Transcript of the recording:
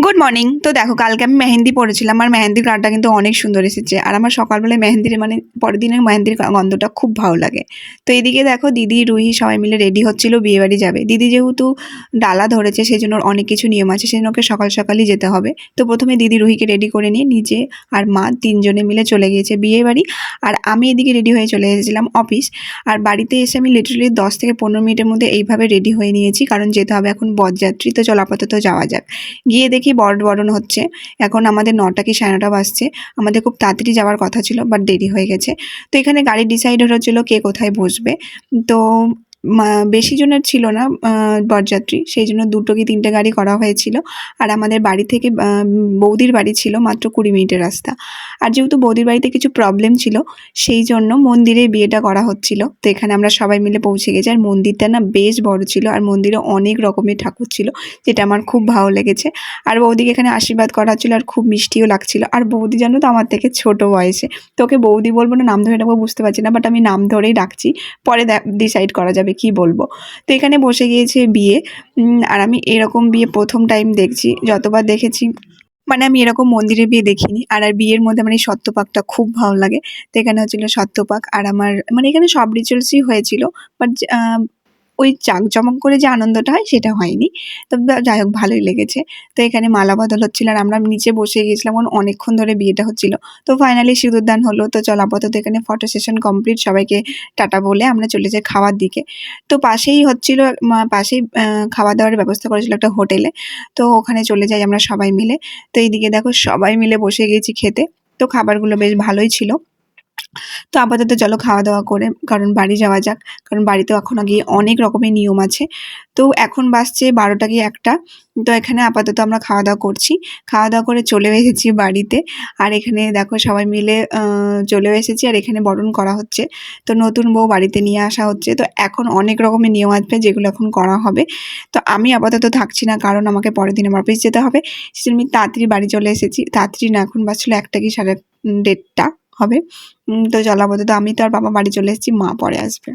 Good morning. তো দেখো, কালকে আমি মেহেন্দি পরেছিলাম আর মেহেন্দির কালারটা কিন্তু অনেক সুন্দর এসেছে। আর আমার সকালবেলায় মেহেন্দির পরের দিনের মেহেন্দির গন্ধটা খুব ভালো লাগে। তো এদিকে দেখো, দিদি রুহি সবাই মিলে রেডি হচ্ছিল, বিয়ে বাড়ি যাবে। দিদি যেহেতু ডালা ধরেছে সেই জন্য অনেক কিছু নিয়ম আছে, সেই জন্য ওকে সকাল সকালই যেতে হবে। তো প্রথমে দিদি রুহিকে রেডি করে নিয়ে নিজে আর মা তিনজনে মিলে চলে গিয়েছে বিয়ে বাড়ি। আর আমি এদিকে রেডি হয়ে চলে এসেছিলাম অফিস। আর বাড়িতে এসে আমি লিটারালি 10 থেকে 15 মিনিটের মধ্যে এইভাবে রেডি হয়ে নিয়েছি, কারণ যেতে হবে এখন বরযাত্রী। তো চল আপাতত যাওয়া যাক। গিয়ে দেখি বরণ হচ্ছে। এখন আমাদের 9টা কি 9:30 বাজছে। আমাদের খুব তাড়াতাড়ি যাওয়ার কথা ছিল, বাট দেরি হয়ে গেছে। তো এখানে গাড়ি ডিসাইড হচ্ছিল কে কোথায় বসবে। তো বেশি জনের ছিল না বরযাত্রী, সেই জন্য 2 কি 3টে গাড়ি করা হয়েছিল। আর আমাদের বাড়ি থেকে বৌদির বাড়ি ছিল মাত্র 20 মিনিটের রাস্তা। আর যেহেতু বৌদির বাড়িতে কিছু প্রবলেম ছিল, সেই জন্য মন্দিরে বিয়েটা করা হচ্ছিল। তো এখানে আমরা সবাই মিলে পৌঁছে গেছি। আর মন্দিরটা না বেশ বড় ছিল, আর মন্দিরে অনেক রকমের ঠাকুর ছিল, যেটা আমার খুব ভালো লেগেছে। আর বৌদিকে এখানে আশীর্বাদ করা হচ্ছিল, আর খুব মিষ্টিও লাগছিল। আর বৌদি জানো তো আমার থেকে ছোট বয়সে, তোকে বৌদি বলবো না নাম ধরে ডাকবো বুঝতে পারছি না, বাট আমি নাম ধরেই ডাকছি। পরে ডিসাইড করা যাবে কি বলবো। তো এখানে বসে গিয়েছে বিয়ে। আর আমি এরকম বিয়ে প্রথম টাইম দেখছি। যতবার দেখেছি আমি এরকম মন্দিরে বিয়ে দেখিনি। আর বিয়ের মধ্যে আমার এই সত্যপাকটা খুব ভালো লাগে। তো এখানে হচ্ছিল সত্যপাক। আর আমার এখানে সব রিচুয়ালসই হয়েছিল, বাট ওই জাঁকজমক করে যে আনন্দটা হয় সেটা হয়নি। তো যাই হোক, ভালোই লেগেছে। তো এখানে মালা বদল হচ্ছিল, আর আমরা নিচে বসে গিয়েছিলাম, কারণ অনেকক্ষণ ধরে বিয়েটা হচ্ছিল। তো ফাইনালি সিঁদুরদান হলো। তো চল আপাতত এখানে ফটো সেশন কমপ্লিট, সবাইকে টাটা বলে আমরা চলে যাই খাওয়ার দিকে। তো পাশেই হচ্ছিল, পাশেই খাওয়া দাওয়ার ব্যবস্থা করেছিল একটা হোটেলে। তো ওখানে চলে যাই আমরা সবাই মিলে। তো এইদিকে দেখো, সবাই মিলে বসে গিয়েছি খেতে। তো খাবারগুলো বেশ ভালোই ছিল। তো আপাতত চলো খাওয়া দাওয়া করে কারণ বাড়ি যাওয়া যাক, কারণ বাড়িতেও এখনো গিয়ে অনেক রকমের নিয়ম আছে। তো এখন বাজছে 12টা কি 1টা। তো এখানে আপাতত আমরা খাওয়া দাওয়া করছি, খাওয়া দাওয়া করে চলে এসেছি বাড়িতে। আর এখানে দেখো সবাই মিলে চলে এসেছি, আর এখানে বরণ করা হচ্ছে। তো নতুন বউ বাড়িতে নিয়ে আসা হচ্ছে। তো এখন অনেক রকমের নিয়ম আসবে, যেগুলো এখন করা হবে। তো আমি আপাতত থাকছি না, কারণ আমাকে পরের দিন আমার অফিস যেতে হবে। সেজন্য আমি তাড়াতাড়ি বাড়ি চলে এসেছি। তাড়াতাড়ি না, এখন বাজছিল 1টা কি 1:30 হবে। তো চল আপাতত আমি তো আর বাবা বাড়ি চলে এসেছি, মা পরে আসবে।